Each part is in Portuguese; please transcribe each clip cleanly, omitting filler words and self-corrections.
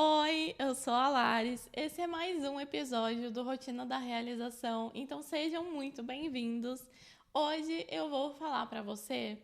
Oi, eu sou a Laris. Esse é mais um episódio do Rotina da Realização, então sejam muito bem-vindos. Hoje eu vou falar para você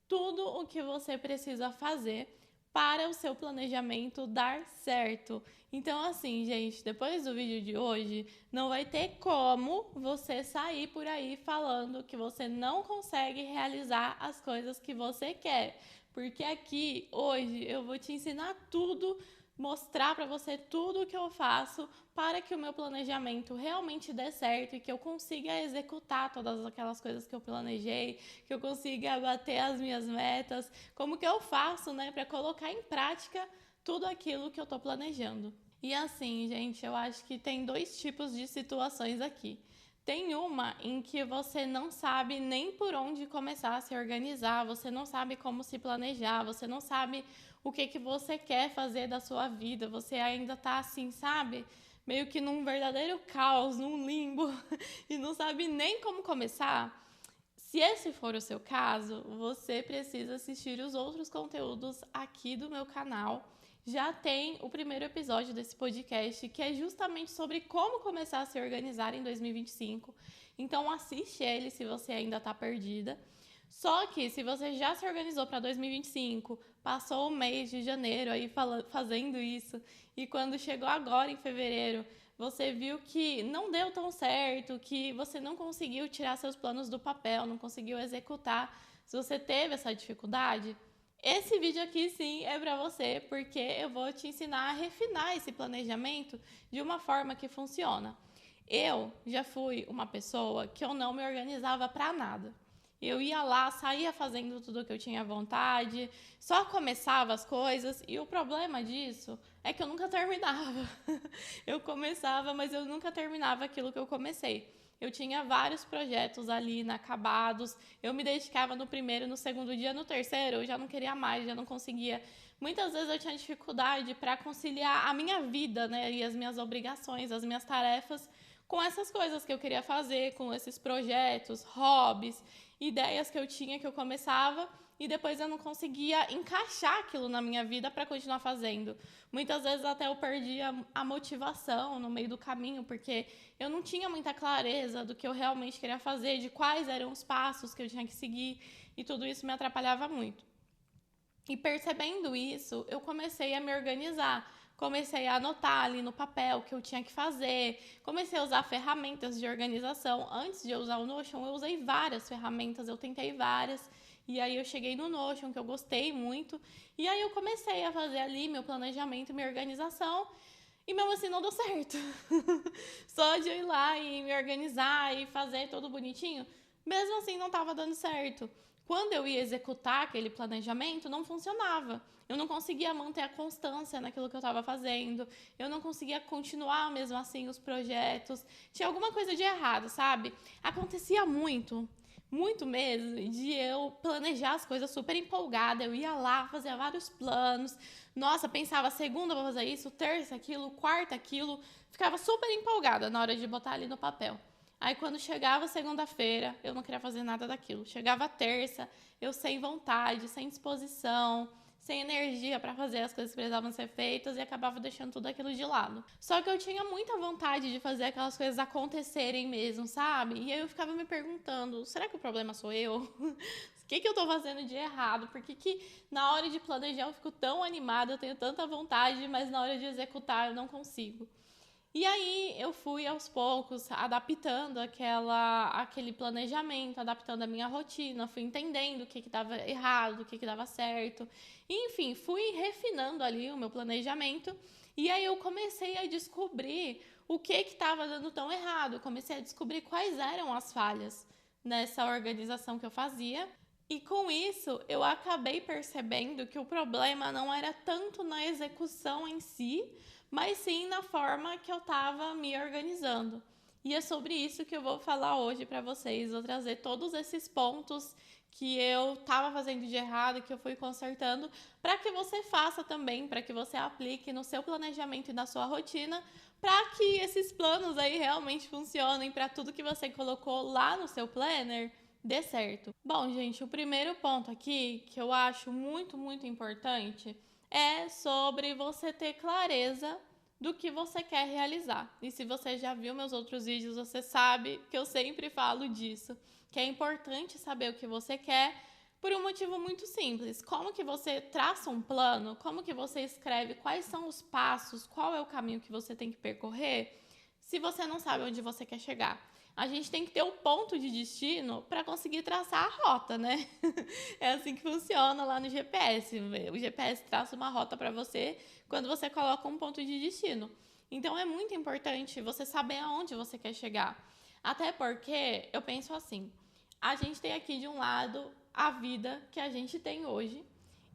tudo o que você precisa fazer para o seu planejamento dar certo. Então, assim, gente, depois do vídeo de hoje, não vai ter como você sair por aí falando que você não consegue realizar as coisas que você quer. Porque aqui, hoje, eu vou te ensinar tudo, mostrar para você tudo o que eu faço para que o meu planejamento realmente dê certo e que eu consiga executar todas aquelas coisas que eu planejei, que eu consiga bater as minhas metas, como que eu faço, né, para colocar em prática tudo aquilo que eu tô planejando. E assim, gente, eu acho que tem dois tipos de situações aqui. Tem uma em que você não sabe nem por onde começar a se organizar, você não sabe como se planejar, você não sabe o que você quer fazer da sua vida, você ainda tá assim, sabe? Meio que num verdadeiro caos, num limbo, e não sabe nem como começar. Se esse for o seu caso, você precisa assistir os outros conteúdos aqui do meu canal. Já tem o primeiro episódio desse podcast, que é justamente sobre como começar a se organizar em 2025. Então assiste ele se você ainda está perdida. Só que se você já se organizou para 2025, passou o mês de janeiro aí fazendo isso, e quando chegou agora em fevereiro, você viu que não deu tão certo, que você não conseguiu tirar seus planos do papel, não conseguiu executar, se você teve essa dificuldade, esse vídeo aqui sim é para você, porque eu vou te ensinar a refinar esse planejamento de uma forma que funciona. Eu já fui uma pessoa que eu não me organizava para nada. Eu ia lá, saía fazendo tudo o que eu tinha vontade, só começava as coisas, e o problema disso é que eu nunca terminava. Eu começava, mas eu nunca terminava aquilo que eu comecei. Eu tinha vários projetos ali inacabados, eu me dedicava no primeiro, no segundo dia, no terceiro eu já não queria mais, já não conseguia. Muitas vezes eu tinha dificuldade para conciliar a minha vida, né, e as minhas obrigações, as minhas tarefas com essas coisas que eu queria fazer, com esses projetos, hobbies, ideias que eu tinha que eu começava e depois eu não conseguia encaixar aquilo na minha vida para continuar fazendo. Muitas vezes até eu perdia a motivação no meio do caminho, porque eu não tinha muita clareza do que eu realmente queria fazer, de quais eram os passos que eu tinha que seguir, e tudo isso me atrapalhava muito. E percebendo isso, eu comecei a me organizar. Comecei a anotar ali no papel o que eu tinha que fazer. Comecei a usar ferramentas de organização. Antes de eu usar o Notion, eu usei várias ferramentas, eu tentei várias. E aí eu cheguei no Notion, que eu gostei muito. E aí eu comecei a fazer ali meu planejamento, minha organização. E mesmo assim não deu certo. Só de eu ir lá e me organizar e fazer tudo bonitinho, mesmo assim não estava dando certo. Quando eu ia executar aquele planejamento, não funcionava. Eu não conseguia manter a constância naquilo que eu estava fazendo. Eu não conseguia continuar mesmo assim os projetos. Tinha alguma coisa de errado, sabe? Acontecia muito mesmo, de eu planejar as coisas super empolgada. Eu ia lá, fazia vários planos. Nossa, pensava, segunda eu vou fazer isso, terça aquilo, quarta aquilo. Ficava super empolgada na hora de botar ali no papel. Aí quando chegava segunda-feira, eu não queria fazer nada daquilo. Chegava terça, eu sem vontade, sem disposição, sem energia para fazer as coisas que precisavam ser feitas e acabava deixando tudo aquilo de lado. Só que eu tinha muita vontade de fazer aquelas coisas acontecerem mesmo, sabe? E aí eu ficava me perguntando, será que o problema sou eu? O que eu tô fazendo de errado? Por que na hora de planejar eu fico tão animada, eu tenho tanta vontade, mas na hora de executar eu não consigo? E aí eu fui aos poucos adaptando aquele planejamento, adaptando a minha rotina, fui entendendo o que dava errado, o que dava certo. E, enfim, fui refinando ali o meu planejamento. E aí eu comecei a descobrir o que estava dando tão errado. Comecei a descobrir quais eram as falhas nessa organização que eu fazia. E com isso, eu acabei percebendo que o problema não era tanto na execução em si, mas sim na forma que eu estava me organizando. E é sobre isso que eu vou falar hoje para vocês. Vou trazer todos esses pontos que eu estava fazendo de errado, que eu fui consertando, para que você faça também, para que você aplique no seu planejamento e na sua rotina, para que esses planos aí realmente funcionem, para tudo que você colocou lá no seu planner dê certo. Bom, gente, o primeiro ponto aqui que eu acho muito importante é sobre você ter clareza do que você quer realizar. E se você já viu meus outros vídeos, você sabe que eu sempre falo disso, que é importante saber o que você quer por um motivo muito simples. Como que você traça um plano, como que você escreve quais são os passos, qual é o caminho que você tem que percorrer, se você não sabe onde você quer chegar. A gente tem que ter um ponto de destino para conseguir traçar a rota, né? É assim que funciona lá no GPS. O GPS traça uma rota para você quando você coloca um ponto de destino. Então é muito importante você saber aonde você quer chegar. Até porque eu penso assim, a gente tem aqui de um lado a vida que a gente tem hoje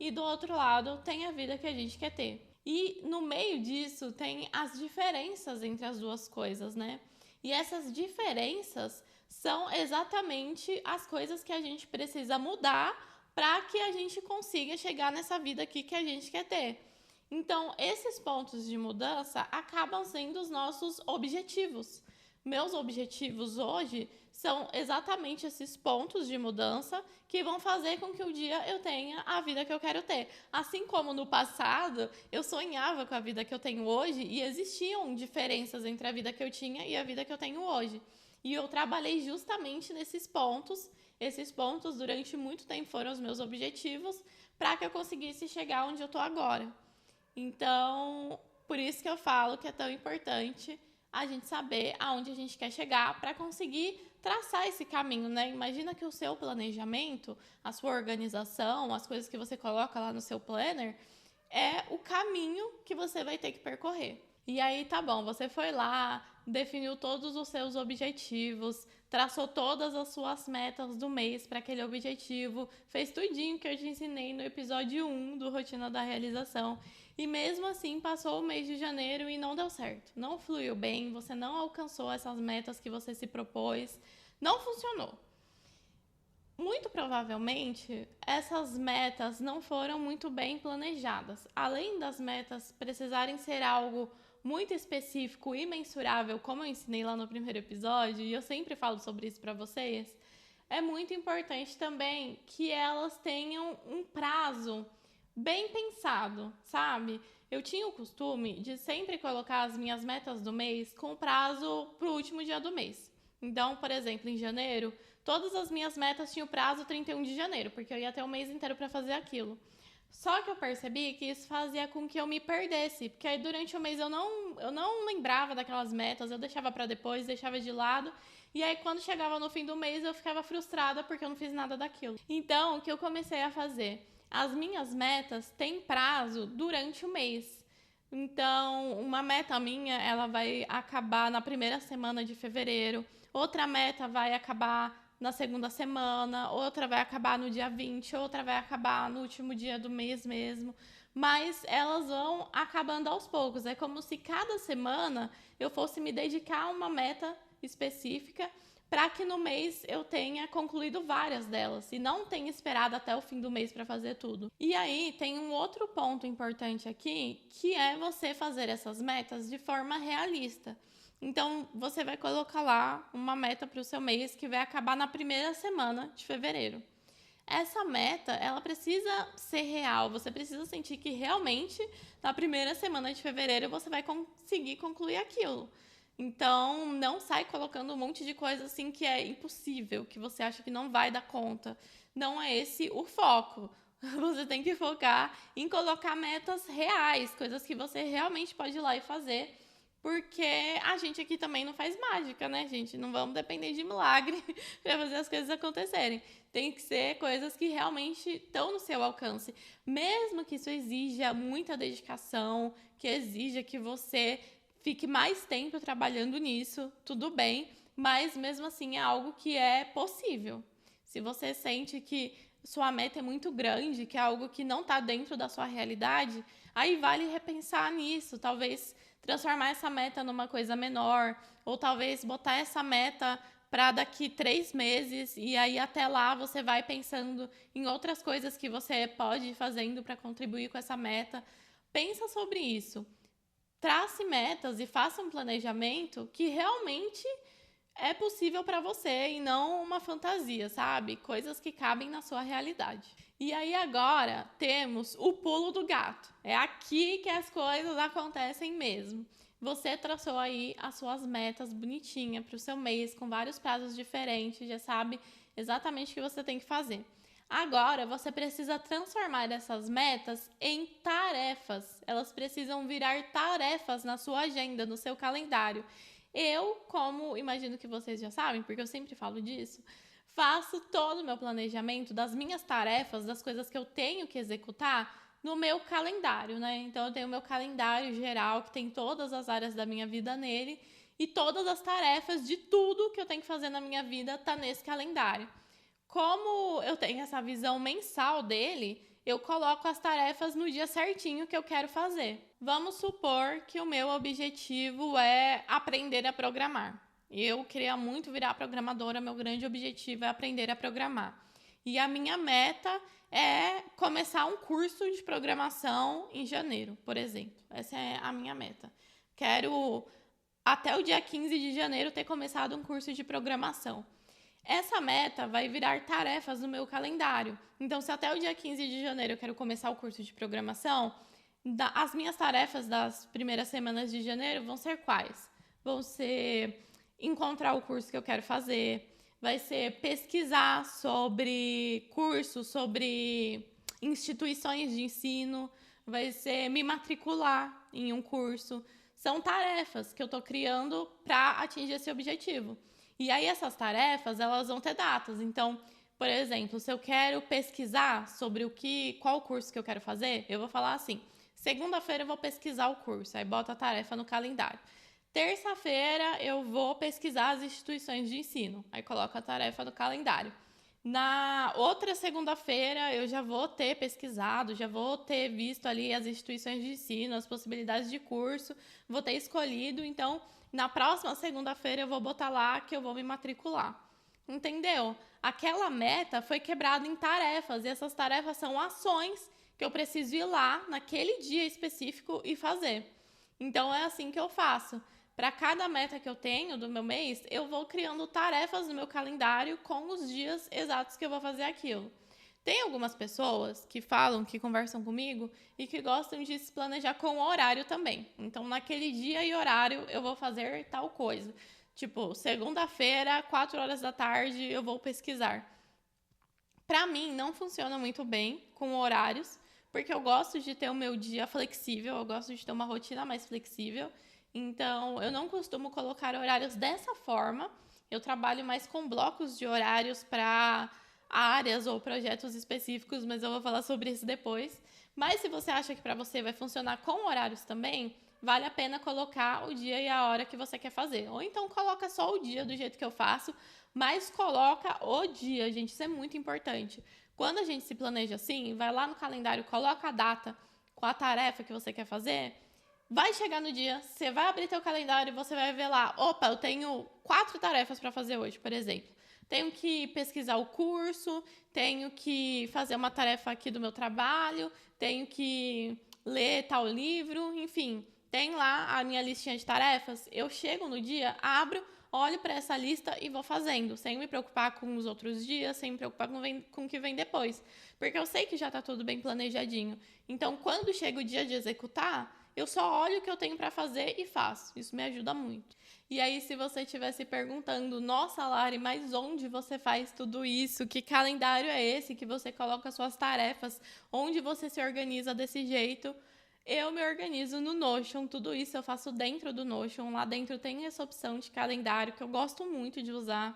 e do outro lado tem a vida que a gente quer ter. E no meio disso tem as diferenças entre as duas coisas, né? E essas diferenças são exatamente as coisas que a gente precisa mudar para que a gente consiga chegar nessa vida aqui que a gente quer ter. Então, esses pontos de mudança acabam sendo os nossos objetivos. Meus objetivos hoje são exatamente esses pontos de mudança que vão fazer com que um dia eu tenha a vida que eu quero ter. Assim como no passado, eu sonhava com a vida que eu tenho hoje e existiam diferenças entre a vida que eu tinha e a vida que eu tenho hoje. E eu trabalhei justamente nesses pontos. Esses pontos, durante muito tempo, foram os meus objetivos para que eu conseguisse chegar onde eu estou agora. Então, por isso que eu falo que é tão importante a gente saber aonde a gente quer chegar para conseguir traçar esse caminho, né? Imagina que o seu planejamento, a sua organização, as coisas que você coloca lá no seu planner, é o caminho que você vai ter que percorrer. E aí, tá bom, você foi lá, definiu todos os seus objetivos, traçou todas as suas metas do mês para aquele objetivo, fez tudinho que eu te ensinei no episódio 1 do Rotina da Realização. E mesmo assim, passou o mês de janeiro e não deu certo. Não fluiu bem, você não alcançou essas metas que você se propôs, não funcionou. Muito provavelmente, essas metas não foram muito bem planejadas. Além das metas precisarem ser algo muito específico e mensurável, como eu ensinei lá no primeiro episódio, e eu sempre falo sobre isso para vocês, é muito importante também que elas tenham um prazo bem pensado, sabe? Eu tinha o costume de sempre colocar as minhas metas do mês com prazo para o último dia do mês. Então, por exemplo, em janeiro, todas as minhas metas tinham prazo 31 de janeiro, porque eu ia ter o mês inteiro para fazer aquilo. Só que eu percebi que isso fazia com que eu me perdesse, porque aí durante o mês eu não lembrava daquelas metas, eu deixava para depois, deixava de lado, e aí quando chegava no fim do mês eu ficava frustrada porque eu não fiz nada daquilo. Então, o que eu comecei a fazer? As minhas metas têm prazo durante o mês. Então, uma meta minha, ela vai acabar na primeira semana de fevereiro, outra meta vai acabar na segunda semana, outra vai acabar no dia 20, outra vai acabar no último dia do mês mesmo. Mas elas vão acabando aos poucos. É como se cada semana eu fosse me dedicar a uma meta específica para que no mês eu tenha concluído várias delas e não tenha esperado até o fim do mês para fazer tudo. E aí tem um outro ponto importante aqui, que é você fazer essas metas de forma realista. Então, você vai colocar lá uma meta para o seu mês que vai acabar na primeira semana de fevereiro. Essa meta, ela precisa ser real, você precisa sentir que realmente na primeira semana de fevereiro você vai conseguir concluir aquilo. Então, não sai colocando um monte de coisa assim que é impossível, que você acha que não vai dar conta. Não é esse o foco. Você tem que focar em colocar metas reais, coisas que você realmente pode ir lá e fazer, porque a gente aqui também não faz mágica, né, gente? Não vamos depender de milagre para fazer as coisas acontecerem. Tem que ser coisas que realmente estão no seu alcance. Mesmo que isso exija muita dedicação, que exija que você fique mais tempo trabalhando nisso, tudo bem, mas mesmo assim é algo que é possível. Se você sente que sua meta é muito grande, que é algo que não está dentro da sua realidade, aí vale repensar nisso, talvez transformar essa meta numa coisa menor, ou talvez botar essa meta para daqui 3 meses, e aí até lá você vai pensando em outras coisas que você pode ir fazendo para contribuir com essa meta. Pensa sobre isso. Trace metas e faça um planejamento que realmente é possível para você e não uma fantasia, sabe? Coisas que cabem na sua realidade. E aí agora temos o pulo do gato. É aqui que as coisas acontecem mesmo. Você traçou aí as suas metas bonitinha para o seu mês, com vários prazos diferentes, já sabe exatamente o que você tem que fazer. Agora você precisa transformar essas metas em tarefas. Elas precisam virar tarefas na sua agenda, no seu calendário. Eu, como imagino que vocês já sabem, porque eu sempre falo disso, faço todo o meu planejamento das minhas tarefas, das coisas que eu tenho que executar no meu calendário, né? Então eu tenho o meu calendário geral, que tem todas as áreas da minha vida nele, e todas as tarefas de tudo que eu tenho que fazer na minha vida tá nesse calendário. Como eu tenho essa visão mensal dele, eu coloco as tarefas no dia certinho que eu quero fazer. Vamos supor que o meu objetivo é aprender a programar. Eu queria muito virar programadora, meu grande objetivo é aprender a programar. E a minha meta é começar um curso de programação em janeiro, por exemplo. Essa é a minha meta. Quero, até o dia 15 de janeiro, ter começado um curso de programação. Essa meta vai virar tarefas no meu calendário. Então, se até o dia 15 de janeiro eu quero começar o curso de programação, as minhas tarefas das primeiras semanas de janeiro vão ser quais? Vão ser encontrar o curso que eu quero fazer, vai ser pesquisar sobre cursos, sobre instituições de ensino, vai ser me matricular em um curso. São tarefas que eu estou criando para atingir esse objetivo. E aí essas tarefas, elas vão ter datas. Então, por exemplo, se eu quero pesquisar sobre qual curso que eu quero fazer, eu vou falar assim: segunda-feira eu vou pesquisar o curso, aí boto a tarefa no calendário. Terça-feira eu vou pesquisar as instituições de ensino, aí coloco a tarefa no calendário. Na outra segunda-feira eu já vou ter pesquisado, já vou ter visto ali as instituições de ensino, as possibilidades de curso, vou ter escolhido, então na próxima segunda-feira eu vou botar lá que eu vou me matricular. Entendeu? Aquela meta foi quebrada em tarefas e essas tarefas são ações que eu preciso ir lá naquele dia específico e fazer. Então é assim que eu faço. Para cada meta que eu tenho do meu mês, eu vou criando tarefas no meu calendário com os dias exatos que eu vou fazer aquilo. Tem algumas pessoas que falam, que conversam comigo e que gostam de se planejar com horário também. Então, naquele dia e horário, eu vou fazer tal coisa. Tipo, segunda-feira, 4 horas da tarde, eu vou pesquisar. Para mim, não funciona muito bem com horários, porque eu gosto de ter o meu dia flexível, eu gosto de ter uma rotina mais flexível. Então, eu não costumo colocar horários dessa forma. Eu trabalho mais com blocos de horários para áreas ou projetos específicos, mas eu vou falar sobre isso depois. Mas se você acha que para você vai funcionar com horários também, vale a pena colocar o dia e a hora que você quer fazer. Ou então coloca só o dia do jeito que eu faço, mas coloca o dia, gente, isso é muito importante. Quando a gente se planeja assim, vai lá no calendário, coloca a data com a tarefa que você quer fazer, vai chegar no dia, você vai abrir teu calendário e você vai ver lá, opa, eu tenho 4 tarefas para fazer hoje, por exemplo. Tenho que pesquisar o curso, tenho que fazer uma tarefa aqui do meu trabalho, tenho que ler tal livro, enfim, tem lá a minha listinha de tarefas. Eu chego no dia, abro, olho para essa lista e vou fazendo, sem me preocupar com os outros dias, sem me preocupar com o que vem depois, porque eu sei que já está tudo bem planejadinho. Então, quando chega o dia de executar, eu só olho o que eu tenho para fazer e faço. Isso me ajuda muito. E aí, se você estiver se perguntando, nossa, Lari, mas onde você faz tudo isso? Que calendário é esse que você coloca suas tarefas? Onde você se organiza desse jeito? Eu me organizo no Notion, tudo isso eu faço dentro do Notion. Lá dentro tem essa opção de calendário que eu gosto muito de usar.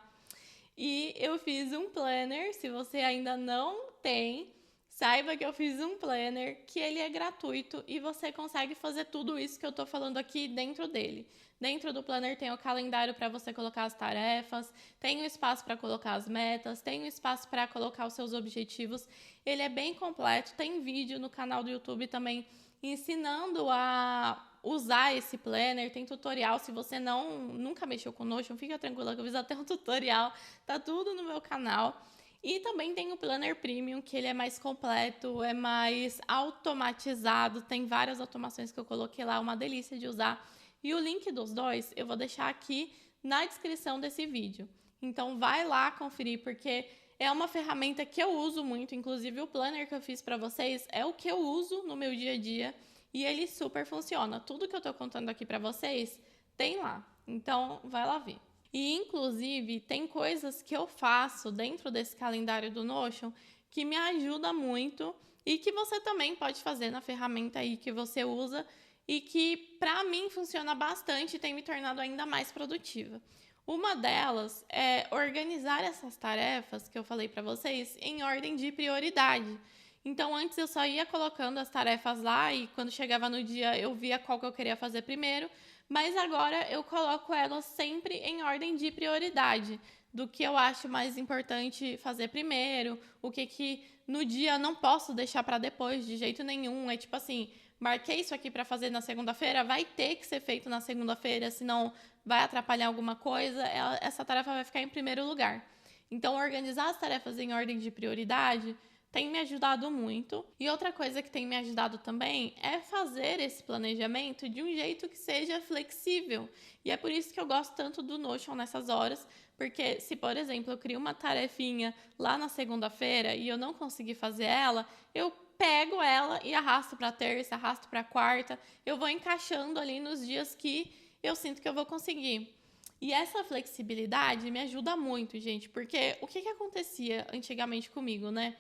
E eu fiz um planner, se você ainda não tem, saiba que eu fiz um planner que ele é gratuito e você consegue fazer tudo isso que eu tô falando aqui dentro dele. Dentro do planner tem o calendário para você colocar as tarefas, tem o espaço para colocar as metas, tem o espaço para colocar os seus objetivos. Ele é bem completo, tem vídeo no canal do YouTube também ensinando a usar esse planner, tem tutorial. Se você nunca mexeu com o Notion, fica tranquila que eu fiz até um tutorial, tá tudo no meu canal. E também tem o Planner Premium, que ele é mais completo, é mais automatizado, tem várias automações que eu coloquei lá, uma delícia de usar. E o link dos dois eu vou deixar aqui na descrição desse vídeo. Então vai lá conferir, porque É uma ferramenta que eu uso muito, inclusive o planner que eu fiz para vocês é o que eu uso no meu dia a dia e ele super funciona. Tudo que eu tô contando aqui para vocês tem lá. Então, vai lá ver. E, inclusive, tem coisas que eu faço dentro desse calendário do Notion que me ajuda muito e que você também pode fazer na ferramenta aí que você usa e que, para mim, funciona bastante e tem me tornado ainda mais produtiva. Uma delas é organizar essas tarefas que eu falei para vocês em ordem de prioridade. Então, antes eu só ia colocando as tarefas lá e quando chegava no dia eu via qual que eu queria fazer primeiro, mas agora eu coloco elas sempre em ordem de prioridade, do que eu acho mais importante fazer primeiro, o que no dia eu não posso deixar para depois de jeito nenhum. É tipo assim, marquei isso aqui para fazer na segunda-feira, vai ter que ser feito na segunda-feira, senão vai atrapalhar alguma coisa, essa tarefa vai ficar em primeiro lugar. Então, organizar as tarefas em ordem de prioridade tem me ajudado muito. E outra coisa que tem me ajudado também é fazer esse planejamento de um jeito que seja flexível. E é por isso que eu gosto tanto do Notion nessas horas, porque se, por exemplo, eu crio uma tarefinha lá na segunda-feira e eu não conseguir fazer ela, eu pego ela e arrasto para terça, arrasto para quarta, eu vou encaixando ali nos dias que eu sinto que eu vou conseguir. E essa flexibilidade me ajuda muito, gente, porque o que acontecia antigamente comigo, né?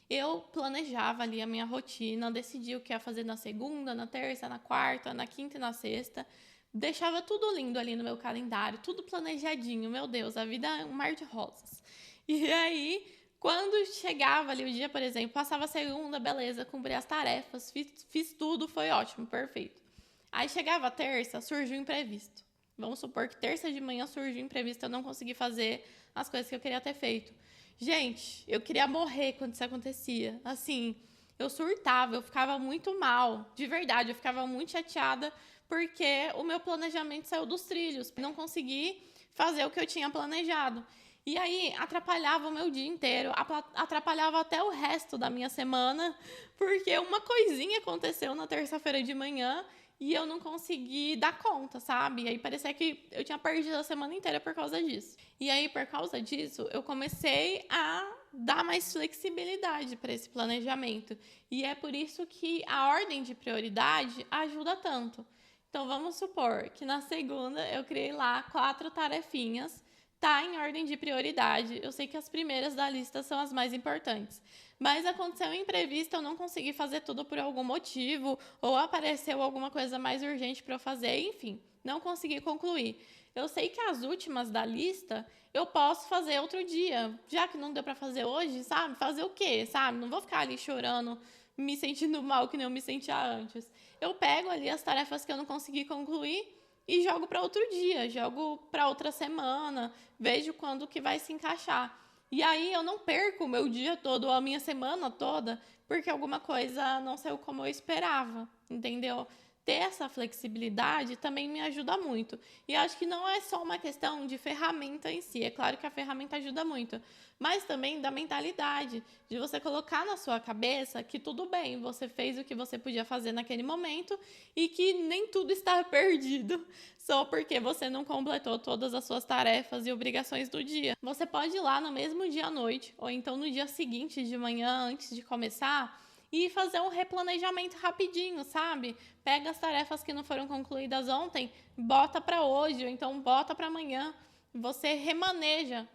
Eu planejava ali a minha rotina, decidia o que ia fazer na segunda, na terça, na quarta, na quinta e na sexta. Deixava tudo lindo ali no meu calendário, tudo planejadinho. Meu Deus, a vida é um mar de rosas. E aí, quando chegava ali o dia, por exemplo, passava a segunda, beleza, cumpri as tarefas, fiz tudo, foi ótimo, perfeito. Aí chegava a terça, surgiu um imprevisto. Vamos supor que terça de manhã surgiu um imprevisto, eu não consegui fazer as coisas que eu queria ter feito. Gente, eu queria morrer quando isso acontecia. Assim, eu surtava, eu ficava muito mal. De verdade, eu ficava muito chateada porque o meu planejamento saiu dos trilhos. Não consegui fazer o que eu tinha planejado. E aí, atrapalhava o meu dia inteiro, atrapalhava até o resto da minha semana, porque uma coisinha aconteceu na terça-feira de manhã e eu não consegui dar conta, sabe? E aí parecia que eu tinha perdido a semana inteira por causa disso. E aí, por causa disso, eu comecei a dar mais flexibilidade para esse planejamento. E é por isso que a ordem de prioridade ajuda tanto. Então, vamos supor que na segunda eu criei lá 4 tarefinhas, tá em ordem de prioridade. Eu sei que as primeiras da lista são as mais importantes. Mas aconteceu um imprevisto, eu não consegui fazer tudo por algum motivo, ou apareceu alguma coisa mais urgente para eu fazer, enfim, não consegui concluir. Eu sei que as últimas da lista eu posso fazer outro dia, já que não deu para fazer hoje, sabe? Fazer o quê, sabe? Não vou ficar ali chorando, me sentindo mal que nem eu me sentia antes. Eu pego ali as tarefas que eu não consegui concluir e jogo para outro dia, jogo para outra semana, vejo quando que vai se encaixar. E aí eu não perco o meu dia todo ou a minha semana toda porque alguma coisa não saiu como eu esperava, entendeu? Ter essa flexibilidade também me ajuda muito. E acho que não é só uma questão de ferramenta em si. É claro que a ferramenta ajuda muito, mas também da mentalidade, de você colocar na sua cabeça que tudo bem, você fez o que você podia fazer naquele momento e que nem tudo está perdido só porque você não completou todas as suas tarefas e obrigações do dia. Você pode ir lá no mesmo dia à noite, ou então no dia seguinte de manhã, antes de começar, e fazer um replanejamento rapidinho, sabe? Pega as tarefas que não foram concluídas ontem, bota para hoje, ou então bota para amanhã. Você remaneja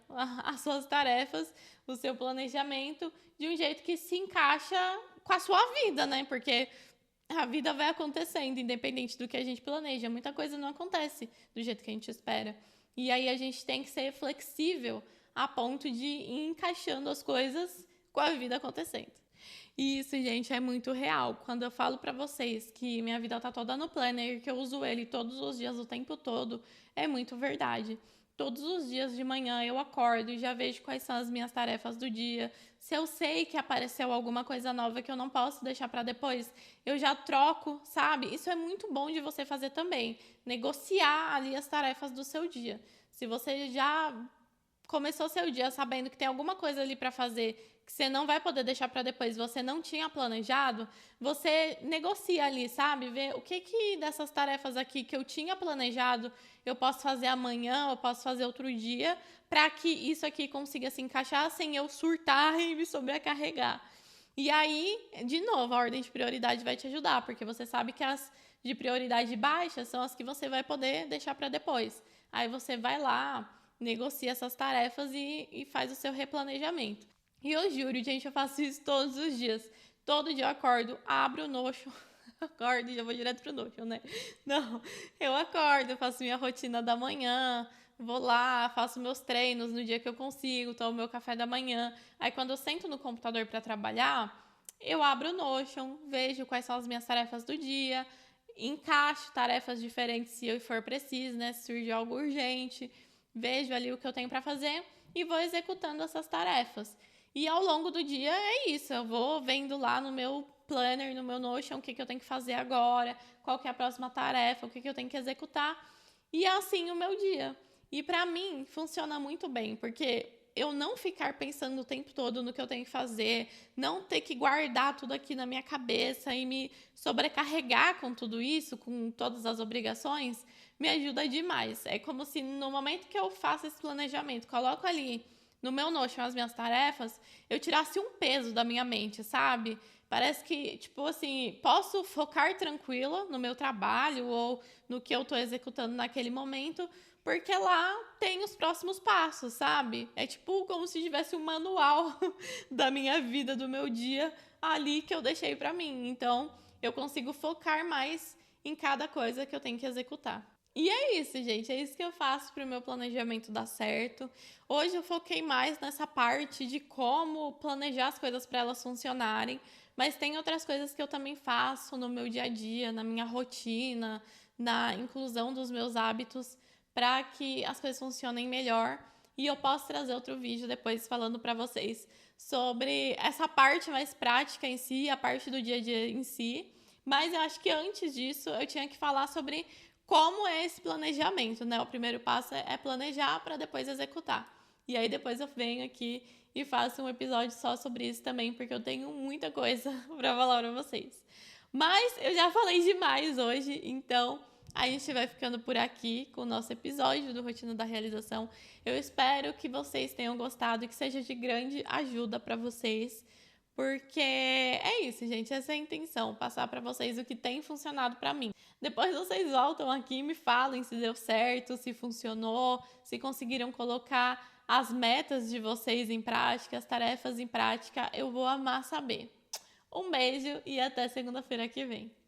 as suas tarefas, o seu planejamento, de um jeito que se encaixa com a sua vida, né? Porque a vida vai acontecendo, independente do que a gente planeja. Muita coisa não acontece do jeito que a gente espera. E aí a gente tem que ser flexível a ponto de ir encaixando as coisas com a vida acontecendo. E isso, gente, é muito real. Quando eu falo pra vocês que minha vida tá toda no planner, que eu uso ele todos os dias, o tempo todo, é muito verdade. Todos os dias de manhã eu acordo e já vejo quais são as minhas tarefas do dia. Se eu sei que apareceu alguma coisa nova que eu não posso deixar para depois, eu já troco, sabe? Isso é muito bom de você fazer também. Negociar ali as tarefas do seu dia. Se você já começou seu dia sabendo que tem alguma coisa ali para fazer que você não vai poder deixar para depois, você não tinha planejado, você negocia ali, sabe? Vê o que dessas tarefas aqui que eu tinha planejado, eu posso fazer amanhã, eu posso fazer outro dia, para que isso aqui consiga se encaixar sem eu surtar e me sobrecarregar. E aí, de novo, a ordem de prioridade vai te ajudar, porque você sabe que as de prioridade baixa são as que você vai poder deixar para depois. Aí você vai lá, negocia essas tarefas e faz o seu replanejamento. E eu juro, gente, eu faço isso todos os dias. Todo dia eu acordo, abro o Notion, acordo e já vou direto pro Notion, né? Não, eu acordo, eu faço minha rotina da manhã, vou lá, faço meus treinos no dia que eu consigo, tomo meu café da manhã. Aí quando eu sento no computador para trabalhar, eu abro o Notion, vejo quais são as minhas tarefas do dia, encaixo tarefas diferentes se eu for preciso, né? Se surgir algo urgente, vejo ali o que eu tenho para fazer e vou executando essas tarefas. E ao longo do dia é isso, eu vou vendo lá no meu planner, no meu Notion, o que eu tenho que fazer agora, qual que é a próxima tarefa, o que eu tenho que executar. E é assim o meu dia. E para mim funciona muito bem, porque eu não ficar pensando o tempo todo no que eu tenho que fazer, não ter que guardar tudo aqui na minha cabeça e me sobrecarregar com tudo isso, com todas as obrigações, me ajuda demais. É como se no momento que eu faço esse planejamento, coloco ali no meu Notion as minhas tarefas, eu tirasse um peso da minha mente, sabe? Parece que, tipo assim, posso focar tranquila no meu trabalho ou no que eu tô executando naquele momento, porque lá tem os próximos passos, sabe? É tipo como se tivesse um manual da minha vida, do meu dia, ali que eu deixei pra mim. Então, eu consigo focar mais em cada coisa que eu tenho que executar. E é isso, gente. É isso que eu faço para o meu planejamento dar certo. Hoje eu foquei mais nessa parte de como planejar as coisas para elas funcionarem, mas tem outras coisas que eu também faço no meu dia a dia, na minha rotina, na inclusão dos meus hábitos para que as coisas funcionem melhor. E eu posso trazer outro vídeo depois falando para vocês sobre essa parte mais prática em si, a parte do dia a dia em si. Mas eu acho que antes disso eu tinha que falar sobre como é esse planejamento, né? O primeiro passo é planejar para depois executar. E aí depois eu venho aqui e faço um episódio só sobre isso também, porque eu tenho muita coisa para falar para vocês. Mas eu já falei demais hoje, então a gente vai ficando por aqui com o nosso episódio do Rotina da Realização. Eu espero que vocês tenham gostado e que seja de grande ajuda para vocês. Porque é isso, gente, essa é a intenção, passar para vocês o que tem funcionado para mim. Depois vocês voltam aqui e me falem se deu certo, se funcionou, se conseguiram colocar as metas de vocês em prática, as tarefas em prática, eu vou amar saber. Um beijo e até segunda-feira que vem.